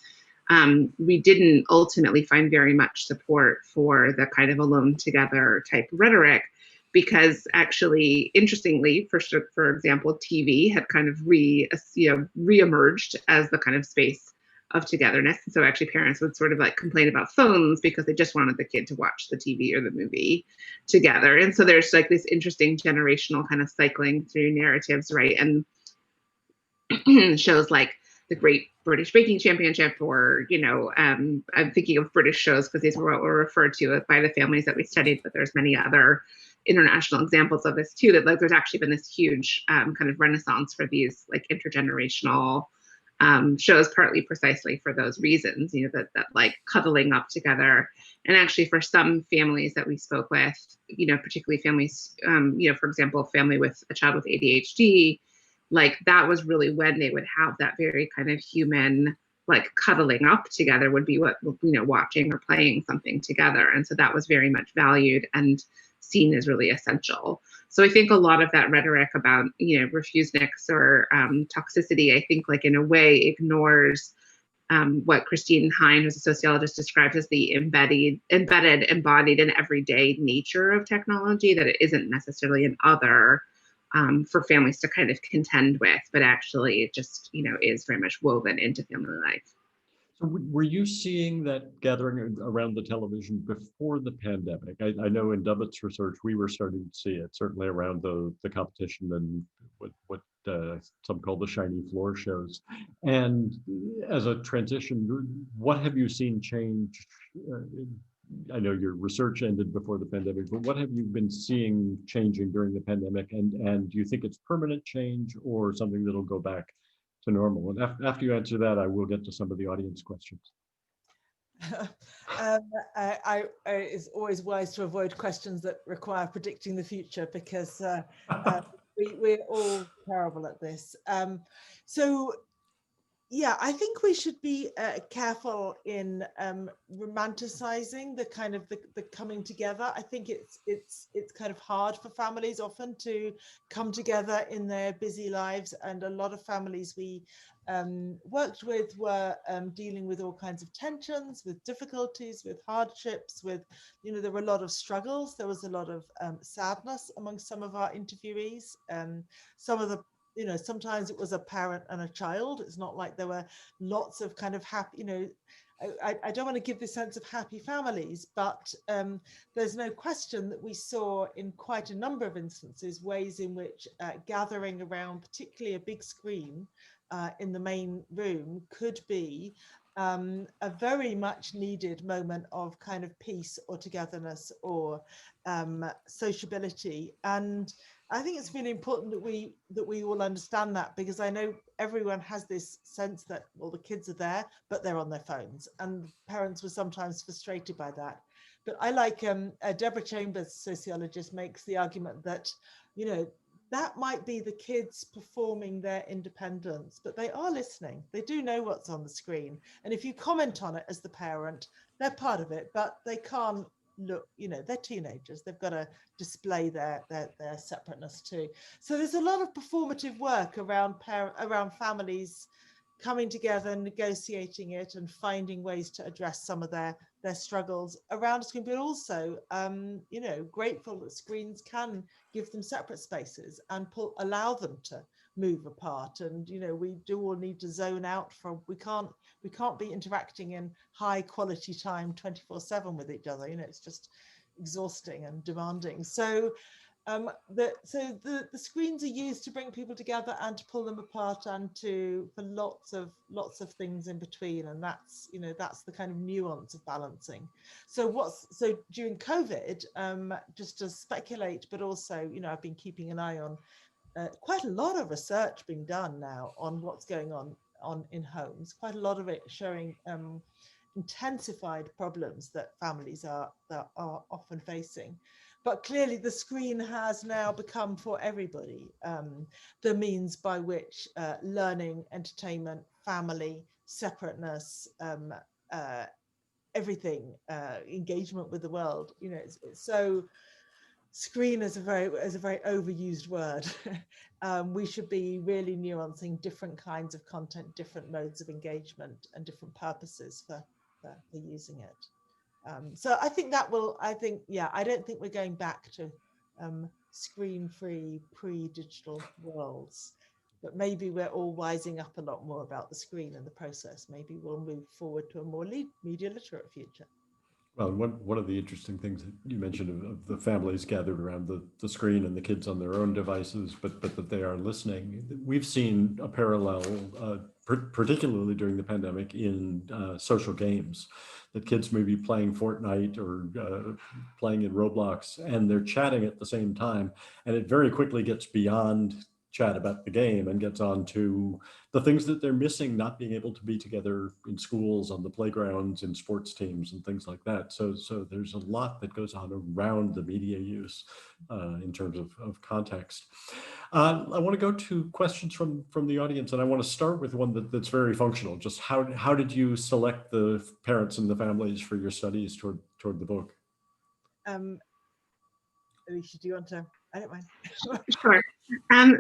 we didn't ultimately find very much support for the kind of alone together type rhetoric, because actually, interestingly, for example, TV had kind of reemerged as the kind of space of togetherness. And so actually parents would sort of like complain about phones because they just wanted the kid to watch the TV or the movie together. And so there's like this interesting generational kind of cycling through narratives, right? And shows like the Great British Baking Championship, or, I'm thinking of British shows because these were what were referred to by the families that we studied, but there's many other international examples of this too, that like there's actually been this huge kind of renaissance for these like intergenerational shows, partly precisely for those reasons, that like cuddling up together. And actually for some families that we spoke with, particularly families, for example, a family with a child with ADHD, like that was really when they would have that very kind of human, like cuddling up together would be what, watching or playing something together. And so that was very much valued and seen as really essential. So I think a lot of that rhetoric about, refuseniks or toxicity, I think like in a way ignores what Christine Hine, who's a sociologist, describes as the embedded, embodied and everyday nature of technology, that it isn't necessarily an other for families to kind of contend with, but actually it just, is very much woven into family life. So were you seeing that gathering around the television before the pandemic? I know in Dubit's research, we were starting to see it, certainly around the competition and what some call the shiny floor shows. And as a transition, what have you seen change? I know your research ended before the pandemic, but what have you been seeing changing during the pandemic? And do you think it's permanent change or something that'll go back to normal? And after you answer that, I will get to some of the audience questions. It's always wise to avoid questions that require predicting the future, because we're all terrible at this. So yeah, I think we should be careful in romanticizing the kind of the coming together. I think it's kind of hard for families often to come together in their busy lives, and a lot of families we worked with were dealing with all kinds of tensions, with difficulties, with hardships, with, there were a lot of struggles. There was a lot of sadness among some of our interviewees. Some of the sometimes it was a parent and a child. It's not like there were lots of kind of happy, I don't want to give this sense of happy families, but there's no question that we saw in quite a number of instances ways in which gathering around particularly a big screen in the main room could be a very much needed moment of kind of peace or togetherness or sociability. And I think it's really important that we all understand that, because I know everyone has this sense that, well, the kids are there, but they're on their phones, and parents were sometimes frustrated by that. But I like Deborah Chambers, sociologist, makes the argument that, that might be the kids performing their independence, but they are listening. They do know what's on the screen. And if you comment on it as the parent, they're part of it, but they can't look, you know, they're teenagers. They've got to display their separateness too. So there's a lot of performative work around families coming together and negotiating it and finding ways to address some of their struggles around a screen, but also, you know, grateful that screens can give them separate spaces and allow them to move apart. And, you know, we do all need to zone out from, we can't be interacting in high quality time 24/7 with each other. You know, it's just exhausting and demanding. So the screens are used to bring people together and to pull them apart and for lots of things in between. And that's, you know, that's the kind of nuance of balancing. So during COVID, just to speculate, but also, you know, I've been keeping an eye on quite a lot of research being done now on what's going on in homes, quite a lot of it showing intensified problems that families are often facing. But clearly the screen has now become for everybody the means by which learning, entertainment, family, separateness, everything, engagement with the world, you know, so screen is a very overused word. We should be really nuancing different kinds of content, different modes of engagement and different purposes for using it. So I think yeah, I don't think we're going back to screen-free pre-digital worlds, but maybe we're all wising up a lot more about the screen and the process. Maybe we'll move forward to a more media literate future. Well, one of the interesting things that you mentioned of the families gathered around the screen and the kids on their own devices, but that they are listening. We've seen a parallel, particularly during the pandemic, in social games, that kids may be playing Fortnite or playing in Roblox, and they're chatting at the same time, and it very quickly gets beyond chat about the game and gets on to the things that they're missing, not being able to be together in schools, on the playgrounds, in sports teams and things like that. So there's a lot that goes on around the media use in terms of context. I want to go to questions from the audience, and I want to start with one that's very functional. Just how did you select the parents and the families for your studies toward the book? Alicia, do you want to? I don't mind. Sure.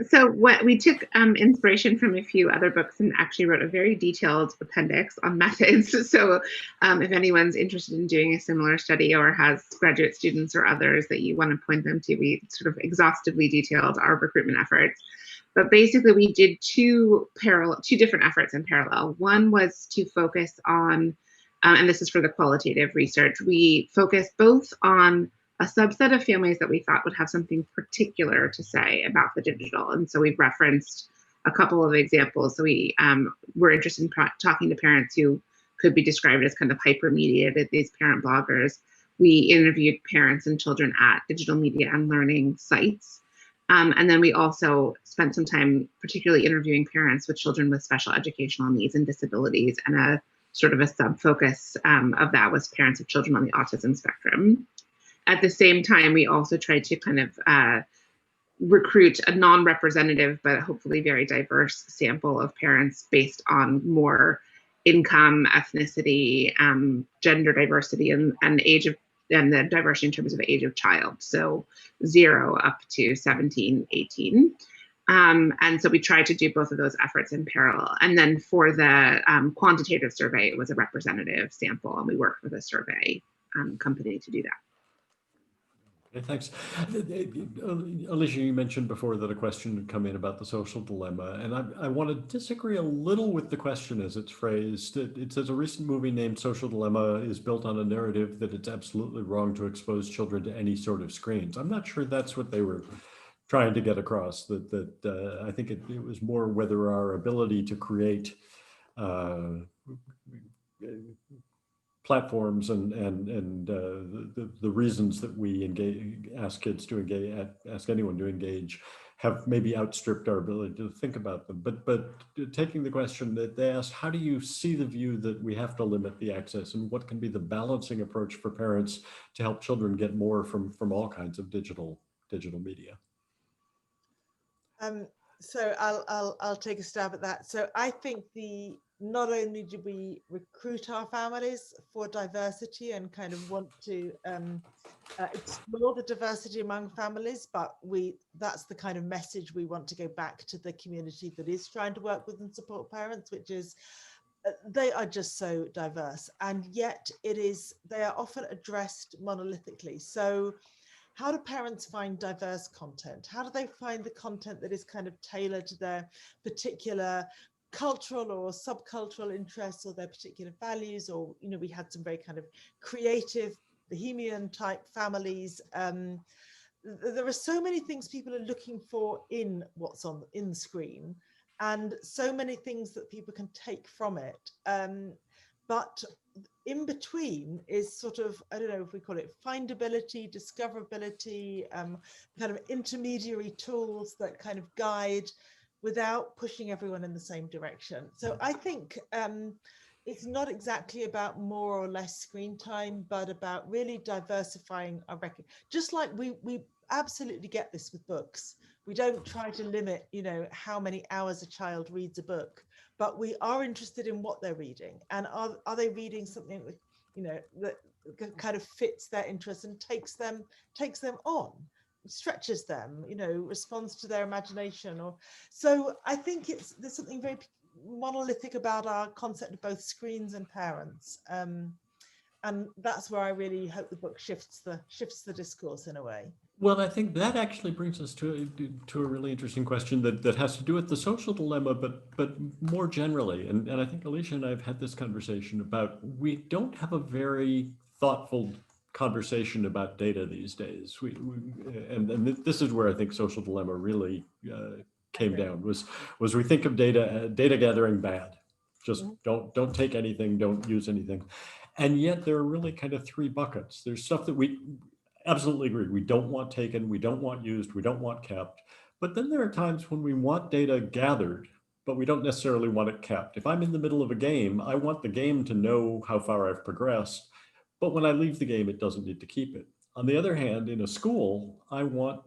So what we took inspiration from a few other books and actually wrote a very detailed appendix on methods. So if anyone's interested in doing a similar study or has graduate students or others that you want to point them to, we sort of exhaustively detailed our recruitment efforts. But basically we did two different efforts in parallel. One was to focus on, and this is for the qualitative research, we focused both on a subset of families that we thought would have something particular to say about the digital. And so we've referenced a couple of examples. So we were interested in talking to parents who could be described as kind of hyper-mediated, these parent bloggers. We interviewed parents and children at digital media and learning sites. And then we also spent some time particularly interviewing parents with children with special educational needs and disabilities. And a sort of a sub-focus of that was parents of children on the autism spectrum. At the same time, we also tried to kind of recruit a non-representative, but hopefully very diverse sample of parents based on more income, ethnicity, gender diversity, and age of, and the diversity in terms of age of child. So 0 up to 17, 18. And so we tried to do both of those efforts in parallel. And then for the quantitative survey, it was a representative sample, and we worked with a survey company to do that. Okay, thanks. Alicia, you mentioned before that a question had come in about the social dilemma, and I want to disagree a little with the question as it's phrased. It says a recent movie named Social Dilemma is built on a narrative that it's absolutely wrong to expose children to any sort of screens. I'm not sure that's what they were trying to get across, that I think it was more whether our ability to create platforms and the reasons that we ask kids to engage, ask anyone to engage, have maybe outstripped our ability to think about them. But taking the question that they asked, how do you see the view that we have to limit the access, and what can be the balancing approach for parents to help children get more from all kinds of digital media? So I'll take a stab at that. So I think not only do we recruit our families for diversity and kind of want to explore the diversity among families, but that's the kind of message we want to go back to the community that is trying to work with and support parents, which is they are just so diverse, and yet they are often addressed monolithically. So how do parents find diverse content? How do they find the content that is kind of tailored to their particular cultural or subcultural interests or their particular values? Or, we had some very kind of creative bohemian type families. There are so many things people are looking for in what's in the screen, and so many things that people can take from it. But in between is sort of, I don't know if we call it findability, discoverability, kind of intermediary tools that kind of guide without pushing everyone in the same direction. So I think it's not exactly about more or less screen time, but about really diversifying our record. Just like we absolutely get this with books. We don't try to limit, how many hours a child reads a book, but we are interested in what they're reading, and are they reading something that kind of fits their interests and takes them on, stretches them, responds to their imagination. Or so I think there's something very monolithic about our concept of both screens and parents, and that's where I really hope the book shifts the discourse in a way. Well, I think that actually brings us to a really interesting question that has to do with the social dilemma, but more generally. And I think Alicia and I have had this conversation about, we don't have a very thoughtful conversation about data these days. And this is where I think social dilemma really came down, was we think of data gathering bad. Just don't take anything, don't use anything. And yet there are really kind of three buckets. There's stuff that we absolutely agree. We don't want taken, we don't want used, we don't want kept. But then there are times when we want data gathered, but we don't necessarily want it kept. If I'm in the middle of a game, I want the game to know how far I've progressed. But when I leave the game, it doesn't need to keep it. On the other hand, in a school, I want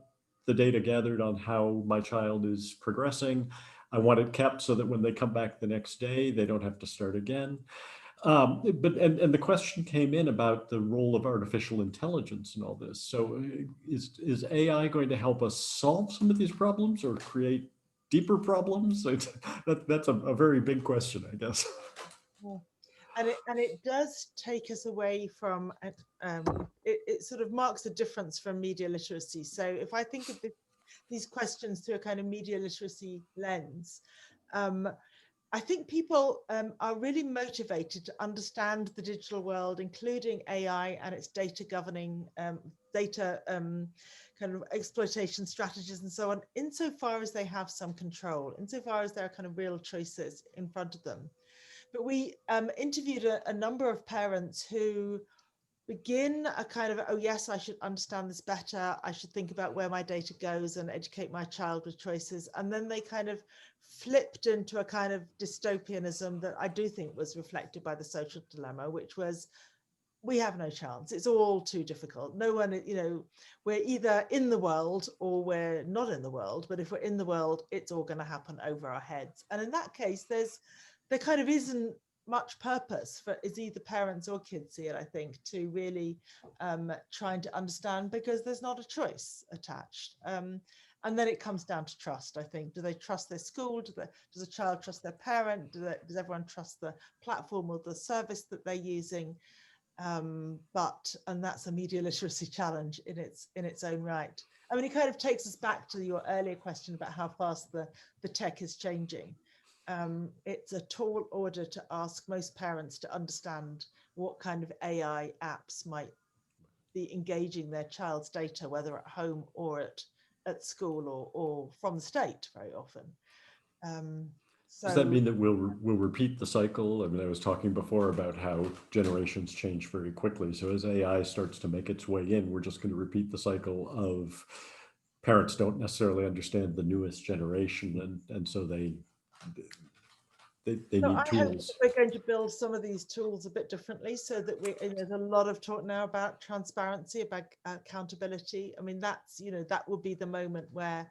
the data gathered on how my child is progressing. I want it kept so that when they come back the next day, they don't have to start again. But the question came in about the role of artificial intelligence in all this. So is AI going to help us solve some of these problems or create deeper problems? That's a very big question, I guess. And it does take us away from, it sort of marks a difference from media literacy. So if I think of these questions through a kind of media literacy lens, I think people are really motivated to understand the digital world, including AI and its data governing, data kind of exploitation strategies and so on, insofar as they have some control, insofar as there are kind of real choices in front of them. But we interviewed a number of parents who begin a kind of, oh yes, I should understand this better, I should think about where my data goes and educate my child with choices. And then they kind of flipped into a kind of dystopianism that I do think was reflected by the social dilemma, which was, we have no chance. It's all too difficult. No one, we're either in the world or we're not in the world. But if we're in the world, it's all going to happen over our heads. And in that case, there kind of isn't much purpose for either parents or kids here, I think, to really trying to understand, because there's not a choice attached. And then it comes down to trust, I think. Do they trust their school? Does a child trust their parent? Does everyone trust the platform or the service that they're using? And that's a media literacy challenge in its own right. I mean, it kind of takes us back to your earlier question about how fast the tech is changing. It's a tall order to ask most parents to understand what kind of AI apps might be engaging their child's data, whether at home or at school or from the state very often. Does that mean that we'll repeat the cycle? I mean, I was talking before about how generations change very quickly. So as AI starts to make its way in, we're just going to repeat the cycle of parents don't necessarily understand the newest generation, and so they they So need I hope that tools. we're going to build some of these tools a bit differently so that there's a lot of talk now about transparency, about accountability. I mean, that's, that will be the moment where,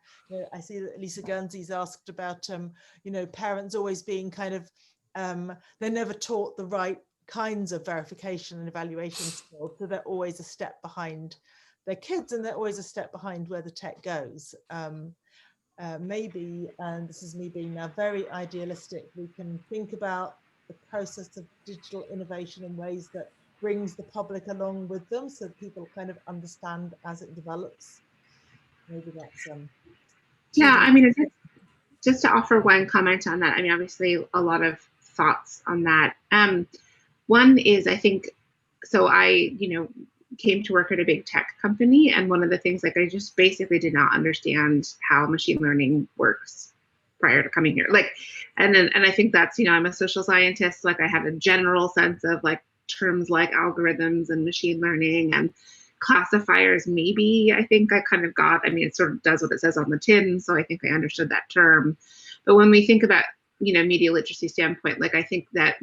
I see that Lisa Guernsey's asked about, parents always being kind of, they're never taught the right kinds of verification and evaluation skills. So they're always a step behind their kids, and they're always a step behind where the tech goes. Maybe, and this is me being now very idealistic, we can think about the process of digital innovation in ways that brings the public along with them, so people kind of understand as it develops. Maybe that's Yeah, I mean, just to offer one comment on that. I mean, obviously a lot of thoughts on that. One is, I think, so I, came to work at a big tech company, and one of the things, like, I just basically did not understand how machine learning works prior to coming here. Like, and I think that's, I'm a social scientist, like I had a general sense of like terms like algorithms and machine learning and classifiers. Maybe I think I kind of got, I mean, it sort of does what it says on the tin, so I think I understood that term. But when we think about, media literacy standpoint, like, I think that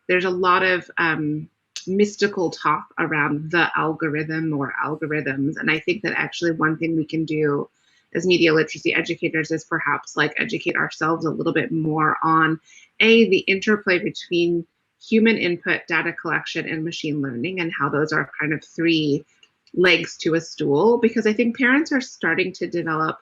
there's a lot of mystical talk around the algorithm or algorithms. And I think that actually one thing we can do as media literacy educators is perhaps like educate ourselves a little bit more on the interplay between human input, data collection, and machine learning, and how those are kind of three legs to a stool. Because I think parents are starting to develop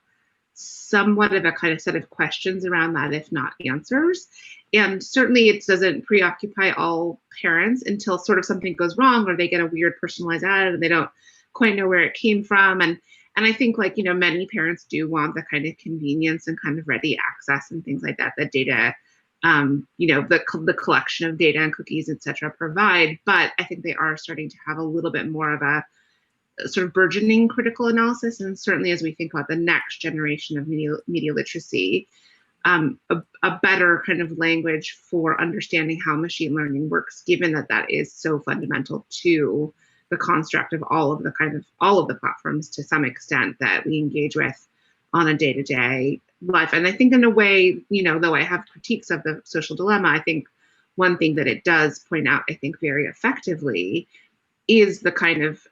somewhat of a kind of set of questions around that, if not answers. And certainly it doesn't preoccupy all parents until sort of something goes wrong, or they get a weird personalized ad and they don't quite know where it came from. And I think, like, many parents do want the kind of convenience and kind of ready access and things like that, that data, the collection of data and cookies, et cetera, provide. But I think they are starting to have a little bit more of a sort of burgeoning critical analysis. And certainly as we think about the next generation of media literacy, a better kind of language for understanding how machine learning works, given that that is so fundamental to the construct of all of the platforms to some extent that we engage with on a day-to-day life. And I think in a way, though I have critiques of the social dilemma, I think one thing that it does point out, I think very effectively, is the kind of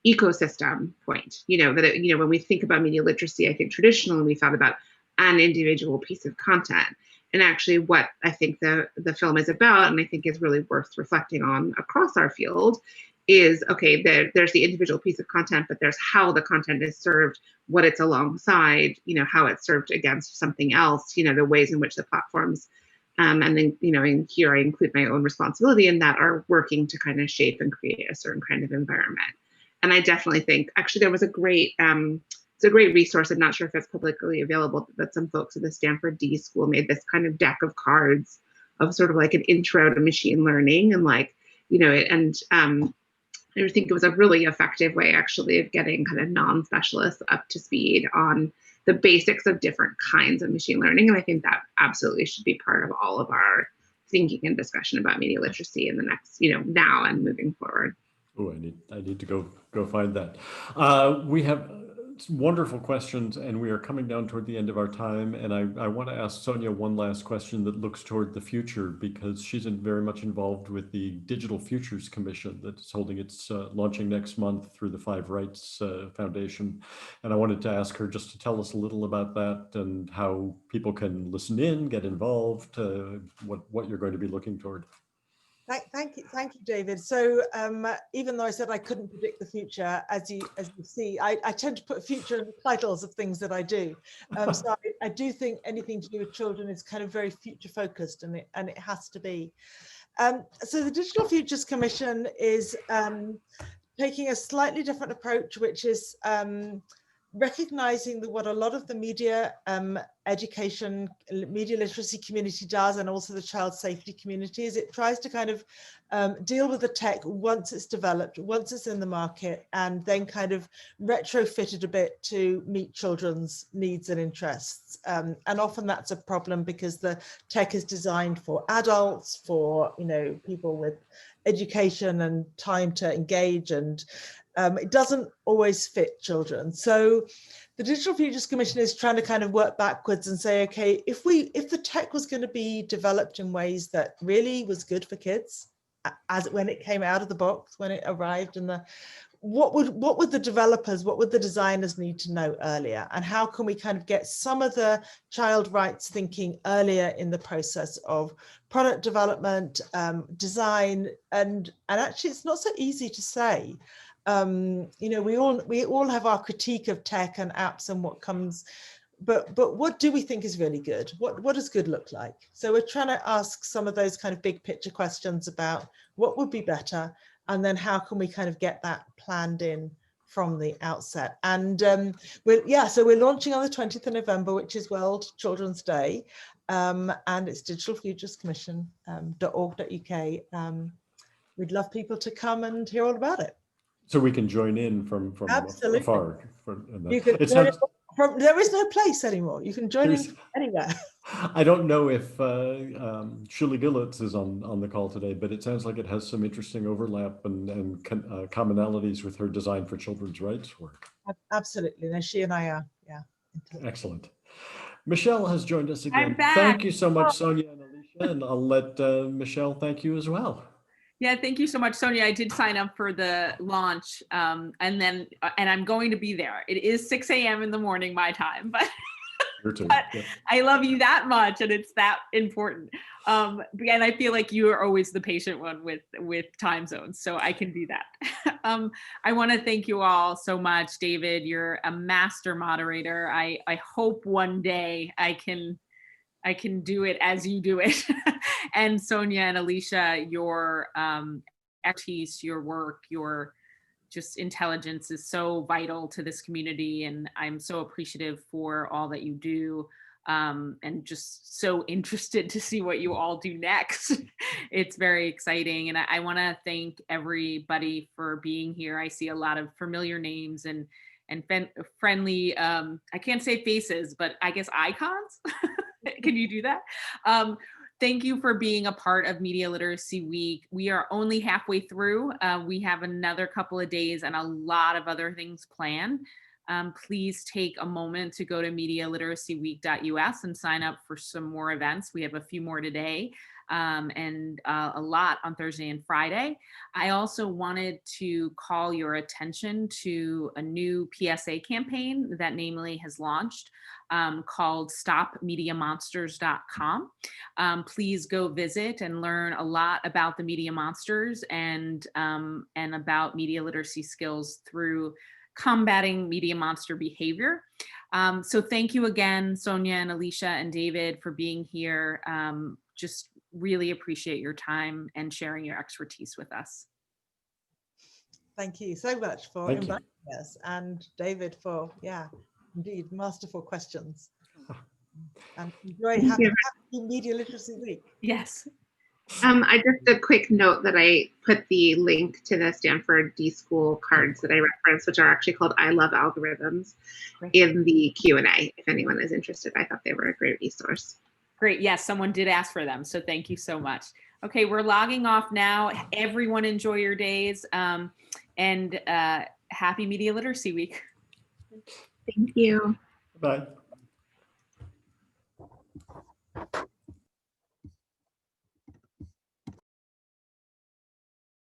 ecosystem point, that when we think about media literacy, I think traditionally we thought about an individual piece of content. And actually what I think the film is about, and I think is really worth reflecting on across our field, is, okay, there's the individual piece of content, but there's how the content is served, what it's alongside, how it's served against something else, the ways in which the platforms, and then, in here I include my own responsibility in that, are working to kind of shape and create a certain kind of environment. And I definitely think, actually, there was a great, it's a great resource. I'm not sure if it's publicly available, but some folks at the Stanford D School made this kind of deck of cards of sort of like an intro to machine learning, and like, I think it was a really effective way, actually, of getting kind of non-specialists up to speed on the basics of different kinds of machine learning. And I think that absolutely should be part of all of our thinking and discussion about media literacy in the next, now and moving forward. Oh, I need to go find that. We have wonderful questions, and we are coming down toward the end of our time. And I want to ask Sonia one last question that looks toward the future, because she's very much involved with the Digital Futures Commission that's holding its launching next month through the Five Rights Foundation. And I wanted to ask her just to tell us a little about that and how people can listen in, get involved, what you're going to be looking toward. Thank you, David. So even though I said I couldn't predict the future, as you see, I tend to put future in the titles of things that I do. So I do think anything to do with children is kind of very future focused, and it has to be. So the Digital Futures Commission is taking a slightly different approach, which is recognizing that what a lot of the media education, media literacy community does, and also the child safety community, is it tries to kind of deal with the tech once it's developed, once it's in the market, and then kind of retrofit it a bit to meet children's needs and interests. And often that's a problem because the tech is designed for adults, for people with education and time to engage, and it doesn't always fit children. So the Digital Futures Commission is trying to kind of work backwards and say, okay, if the tech was going to be developed in ways that really was good for kids, as when it came out of the box, when it arrived, and what would the developers, what would the designers need to know earlier, and how can we kind of get some of the child rights thinking earlier in the process of product development, design, and actually it's not so easy to say. You know, we all have our critique of tech and apps and what comes, but what do we think is really good? What does good look like? So we're trying to ask some of those kind of big picture questions about what would be better, and then how can we kind of get that planned in from the outset. And so we're launching on the 20th of November, which is World Children's Day, and it's digitalfuturescommission.org.uk. We'd love people to come and hear all about it. So we can join in from Absolutely. afar. You can there is no place anymore. You can join in anywhere. I don't know if Shuli Gillitz is on the call today, but it sounds like it has some interesting overlap and commonalities with her Design for Children's Rights work. Absolutely. No, she and I are, yeah. Excellent. Michelle has joined us again. I'm back. Thank you so much, Sonia and Alicia, and I'll let Michelle thank you as well. Yeah, thank you so much, Sonia. I did sign up for the launch, and I'm going to be there. It is 6 a.m. in the morning, my time, but, Yeah. I love you that much, and it's that important. And I feel like you are always the patient one with time zones, so I can do that. I want to thank you all so much, David. You're a master moderator. I hope one day I can do it as you do it. And Sonia and Alicia, your expertise, your work, your just intelligence is so vital to this community. And I'm so appreciative for all that you do, and just so interested to see what you all do next. It's very exciting. And I want to thank everybody for being here. I see a lot of familiar names and friendly, I can't say faces, but I guess icons. Can you do that? Thank you for being a part of Media Literacy Week. We are only halfway through. We have another couple of days and a lot of other things planned. Please take a moment to go to medialiteracyweek.us and sign up for some more events. We have a few more today, and a lot on Thursday and Friday. I also wanted to call your attention to a new PSA campaign that NAMLE has launched, called stopmediamonsters.com. Please go visit and learn a lot about the media monsters and about media literacy skills through combating media monster behavior. So thank you again, Sonia and Alicia and David, for being here. Just really appreciate your time and sharing your expertise with us. Thank you so much for inviting us, and David for, indeed, masterful questions. And enjoy happy Media Literacy Week. Yes. I just a quick note that I put the link to the Stanford D-School cards that I referenced, which are actually called I Love Algorithms, in the Q&A, if anyone is interested. I thought they were a great resource. Great. Yes, someone did ask for them. So thank you so much. Okay, we're logging off now. Everyone enjoy your days, and happy Media Literacy Week. Thank you. Bye.